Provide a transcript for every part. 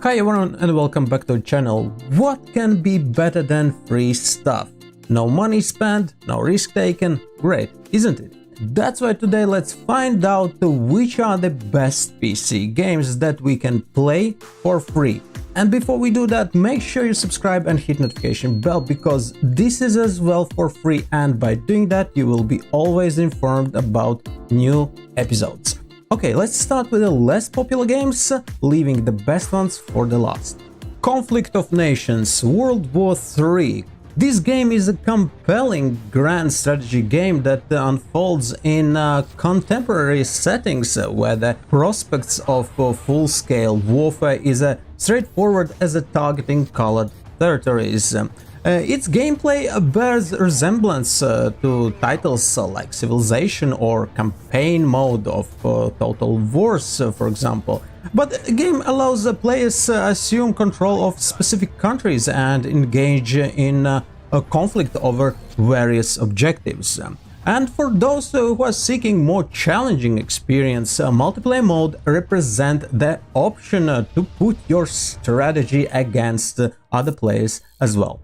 Hi everyone and welcome back to the channel. What can be better than free stuff? No money spent, no risk taken, great, isn't it? That's why today let's find out which are the best PC games that we can play for free. And before we do that, make sure you subscribe and hit notification bell because this is as well for free, and by doing that you will be always informed about new episodes. Okay, let's start with the less popular games, leaving the best ones for the last. Conflict of Nations World War III. This game is a compelling grand strategy game that unfolds in contemporary settings where the prospects of full-scale warfare is straightforward as targeting colored territories. Its gameplay bears resemblance to titles like Civilization or Campaign mode of Total Wars, for example. But the game allows players to assume control of specific countries and engage in a conflict over various objectives. And for those who are seeking more challenging experience, multiplayer mode represents the option to put your strategy against other players as well.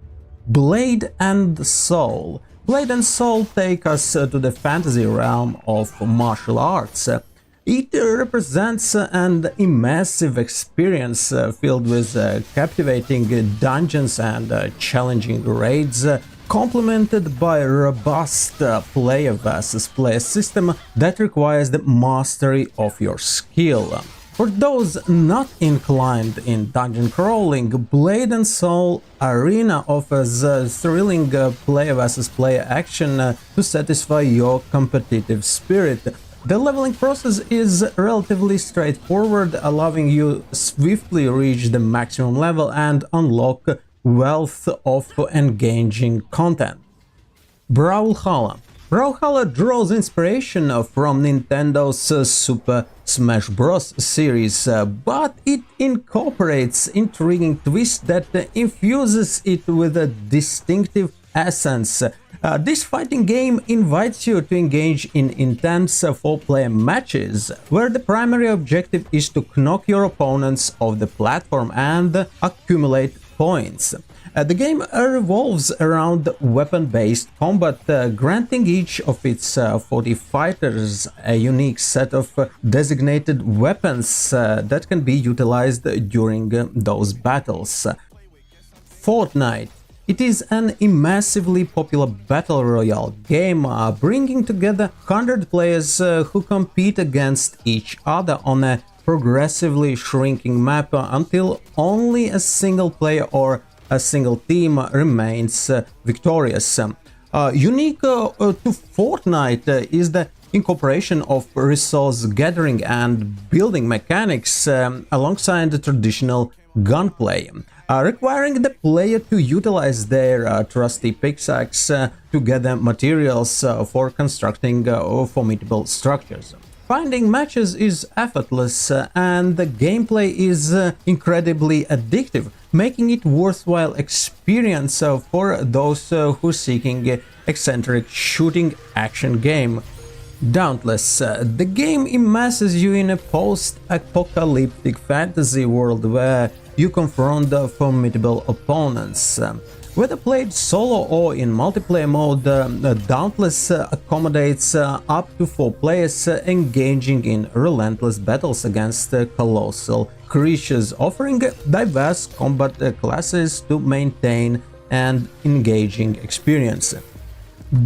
Blade and Soul. Blade and Soul take us to the fantasy realm of martial arts. It represents an immersive experience filled with captivating dungeons and challenging raids, complemented by a robust player versus player system that requires the mastery of your skill. For those not inclined in dungeon crawling, Blade and Soul Arena offers thrilling player versus player action to satisfy your competitive spirit. The leveling process is relatively straightforward, allowing you swiftly reach the maximum level and unlock wealth of engaging content. Brawlhalla. Brawlhalla draws inspiration from Nintendo's Super Smash Bros. Series, but it incorporates intriguing twist that infuses it with a distinctive essence. This fighting game invites you to engage in intense 4-player matches, where the primary objective is to knock your opponents off the platform and accumulate points. The game revolves around weapon-based combat, granting each of its 40 fighters a unique set of designated weapons that can be utilized during those battles. Fortnite. It is an immersively popular battle royale game, bringing together 100 players who compete against each other on a progressively shrinking map until only a single player or a single team remains victorious. Unique to Fortnite is the incorporation of resource gathering and building mechanics alongside the traditional gunplay, requiring the player to utilize their trusty pickaxe to gather materials for constructing formidable structures. Finding matches is effortless and the gameplay is incredibly addictive, making it worthwhile experience for those who are seeking eccentric shooting action game. Dauntless. The game immerses you in a post-apocalyptic fantasy world where you confront formidable opponents. Whether played solo or in multiplayer mode, Dauntless accommodates up to 4 players engaging in relentless battles against colossal creatures, offering diverse combat classes to maintain an engaging experience.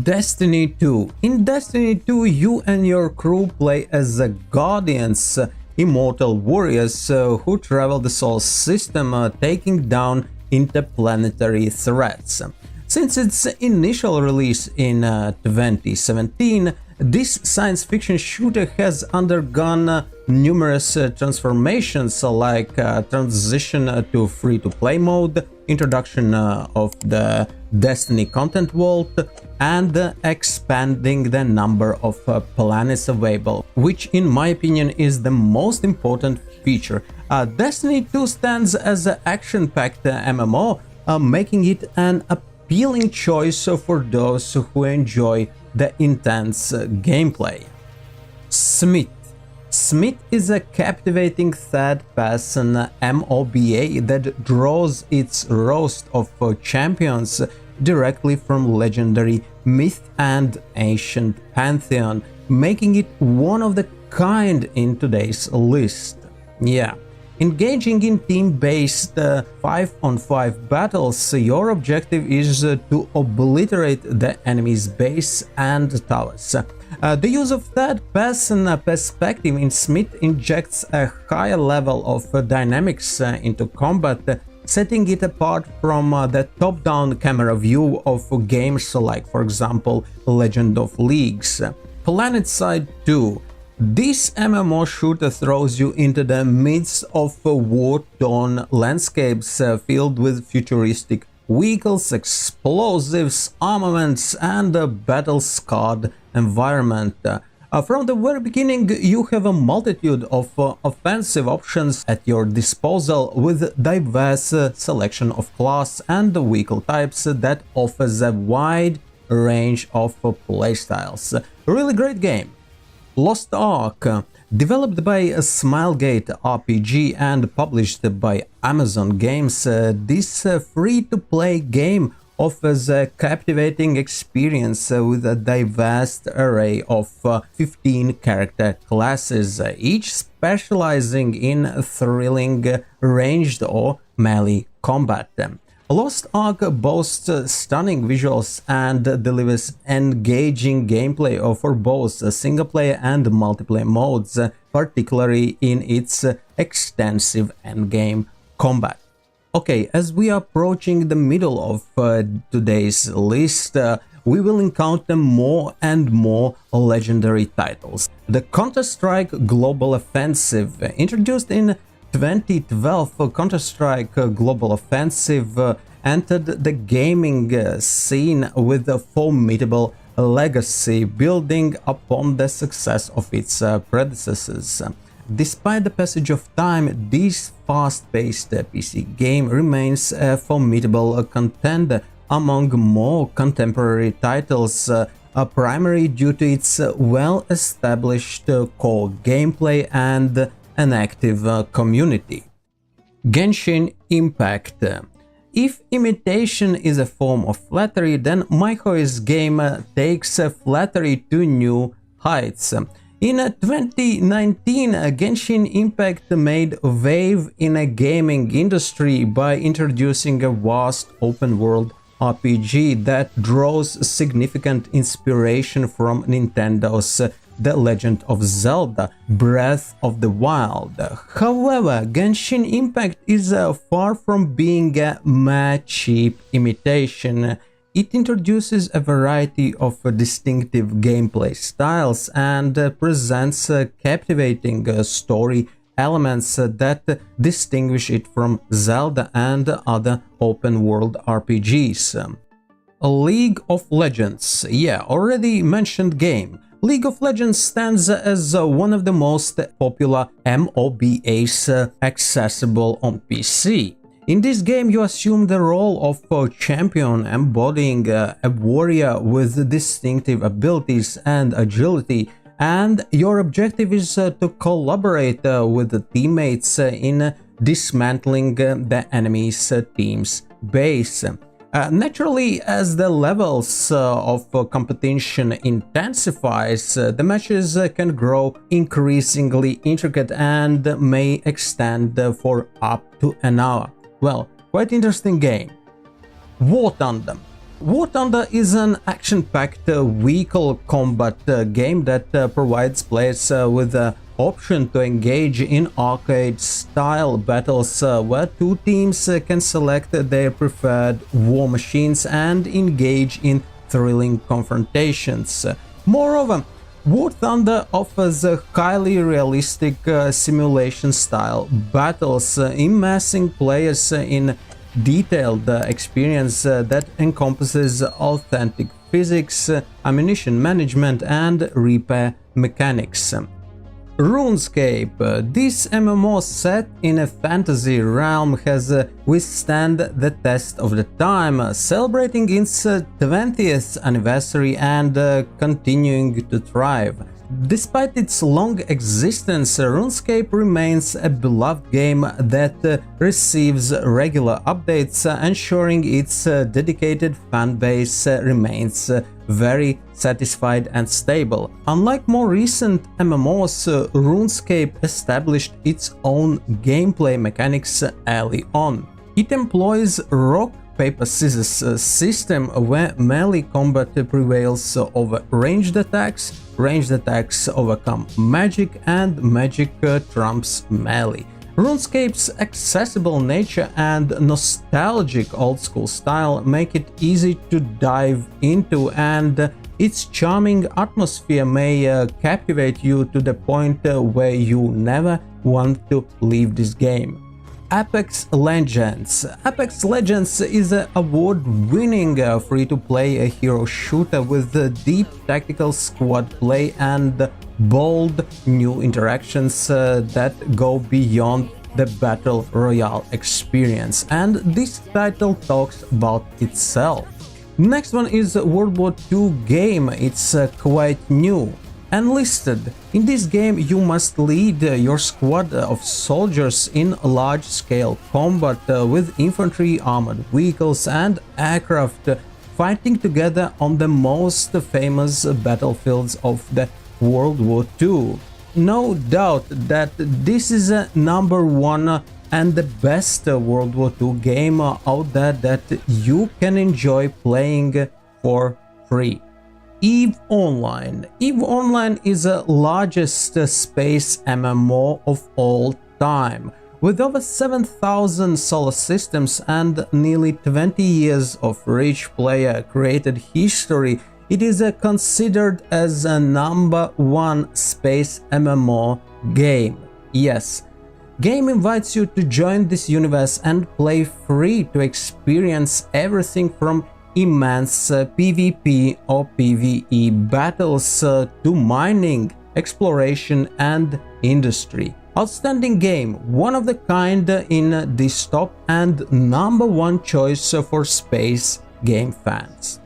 Destiny 2. In Destiny 2, you and your crew play as guardians, immortal warriors who travel the Sol system, taking down interplanetary threats. Since its initial release in 2017, this science fiction shooter has undergone numerous transformations like transition to free-to-play mode, introduction of the Destiny content vault, and expanding the number of planets available, which in my opinion is the most important feature. Destiny 2 stands as an action-packed MMO, making it an appealing choice for those who enjoy the intense gameplay. Smith. Smith is a captivating third-person MOBA that draws its roast of champions directly from legendary myth and ancient pantheon, making it one of the kind in today's list. Yeah. Engaging in team-based 5-on-5 battles, your objective is to obliterate the enemy's base and towers. The use of third-person perspective in Smith injects a higher level of dynamics into combat, setting it apart from the top-down camera view of games like, for example, Legend of Leagues. PlanetSide 2. This MMO shooter throws you into the midst of war-torn landscapes filled with futuristic vehicles, explosives, armaments, and a battle-scarred environment. From the very beginning, you have a multitude of offensive options at your disposal, with diverse selection of class and vehicle types that offers a wide range of playstyles. Really great game. Lost Ark, developed by Smilegate RPG and published by Amazon Games, this free-to-play game offers a captivating experience with a diverse array of 15 character classes, each specializing in thrilling ranged or melee combat. Lost Ark boasts stunning visuals and delivers engaging gameplay for both single-player and multiplayer modes, particularly in its extensive endgame combat. Okay, as we are approaching the middle of today's list, we will encounter more and more legendary titles. The Counter-Strike Global Offensive, introduced in 2012, Counter-Strike Global Offensive entered the gaming scene with a formidable legacy, building upon the success of its predecessors. Despite the passage of time, this fast-paced PC game remains a formidable contender among more contemporary titles, primarily due to its well-established core gameplay and an active community. Genshin Impact. If imitation is a form of flattery, then MyHoi's game takes flattery to new heights. In 2019, Genshin Impact made a wave in a gaming industry by introducing a vast open-world RPG that draws significant inspiration from Nintendo's The Legend of Zelda: Breath of the Wild. However, Genshin Impact is far from being a mere cheap imitation. It introduces a variety of distinctive gameplay styles and presents captivating story elements that distinguish it from Zelda and other open-world RPGs. League of Legends. Yeah, already mentioned game. League of Legends stands as one of the most popular MOBAs accessible on PC. In this game, you assume the role of a champion, embodying a warrior with distinctive abilities and agility, and your objective is to collaborate with the teammates in dismantling the enemy's team's base. Naturally, as the levels of competition intensifies, the matches can grow increasingly intricate and may extend for up to an hour. Well, quite interesting game. War Thunder. War Thunder is an action-packed vehicle combat game that provides players with the option to engage in arcade-style battles where two teams can select their preferred war machines and engage in thrilling confrontations. Moreover, War Thunder offers highly realistic simulation-style battles, immersing players in detailed experience that encompasses authentic physics, ammunition management, and repair mechanics. RuneScape. This MMO set in a fantasy realm has withstood the test of the time, celebrating its 20th anniversary and continuing to thrive. Despite its long existence, RuneScape remains a beloved game that receives regular updates, ensuring its dedicated fanbase remains very satisfied and stable. Unlike more recent MMOs, RuneScape established its own gameplay mechanics early on. It employs rock paper scissors system where melee combat prevails over ranged attacks overcome magic, and magic trumps melee. RuneScape's accessible nature and nostalgic old-school style make it easy to dive into, and its charming atmosphere may captivate you to the point where you never want to leave this game. Apex Legends. Apex Legends is an award-winning free-to-play hero shooter with deep tactical squad play and bold new interactions that go beyond the Battle Royale experience, and this title talks about itself. Next one is World War II game. It's quite new. Enlisted. In this game you must lead your squad of soldiers in large-scale combat with infantry, armored vehicles and aircraft, fighting together on the most famous battlefields of the World War II. No doubt that this is a #1 and the best World War II game out there that you can enjoy playing for free. EVE Online. EVE Online is the largest space MMO of all time. With over 7,000 solar systems and nearly 20 years of rich player-created history, it is considered as a #1 space MMO game. Yes, game invites you to join this universe and play free to experience everything from immense PvP or PvE battles to mining, exploration and industry. Outstanding game, one of the kind in this top and #1 choice for space game fans.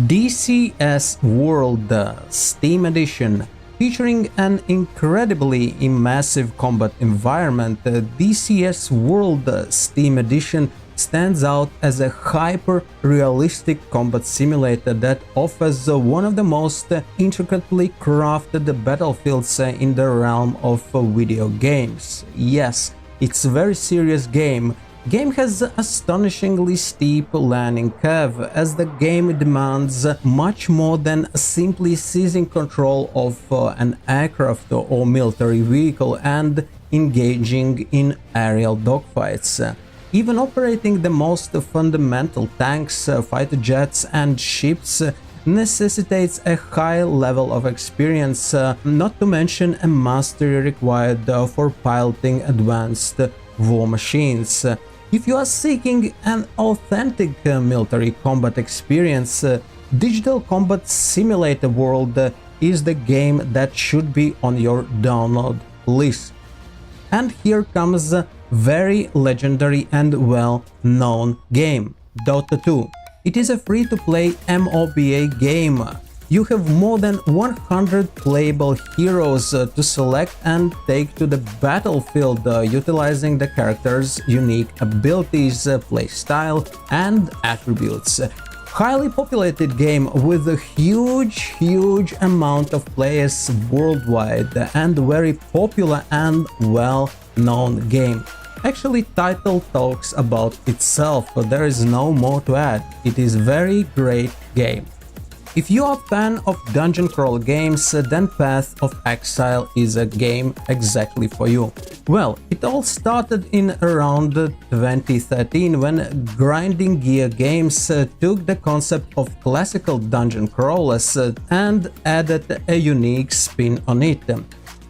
DCS World Steam Edition. Featuring an incredibly immersive combat environment, DCS World Steam Edition stands out as a hyper-realistic combat simulator that offers one of the most intricately crafted battlefields in the realm of video games. Yes, it's a very serious game. Game has astonishingly steep learning curve, as the game demands much more than simply seizing control of an aircraft or military vehicle and engaging in aerial dogfights. Even operating the most fundamental tanks, fighter jets and ships necessitates a high level of experience, not to mention a mastery required for piloting advanced war machines. If you are seeking an authentic military combat experience, Digital Combat Simulator World is the game that should be on your download list. And here comes a very legendary and well-known game, Dota 2. It is a free-to-play MOBA game. You have more than 100 playable heroes to select and take to the battlefield, utilizing the characters' unique abilities, playstyle and attributes. Highly populated game with a huge amount of players worldwide, and very popular and well-known game. Actually, title talks about itself, there is no more to add. It is very great game. If you are a fan of dungeon crawl games, then Path of Exile is a game exactly for you. Well, it all started in around 2013 when Grinding Gear Games took the concept of classical dungeon crawlers and added a unique spin on it.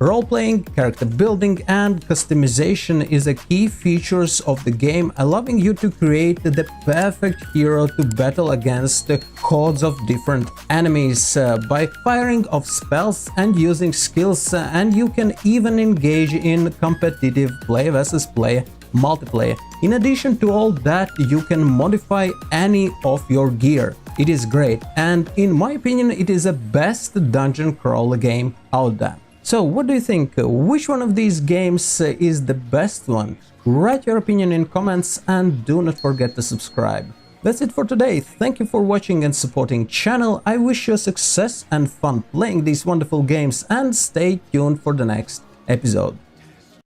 Role-playing, character building and customization is a key features of the game, allowing you to create the perfect hero to battle against hordes of different enemies by firing off spells and using skills, and you can even engage in competitive player versus player multiplayer. In addition to all that, you can modify any of your gear. It is great, and in my opinion, it is the best dungeon crawler game out there. So what do you think? Which one of these games is the best one? Write your opinion in comments and do not forget to subscribe. That's it for today. Thank you for watching and supporting channel. I wish you success and fun playing these wonderful games, and stay tuned for the next episode.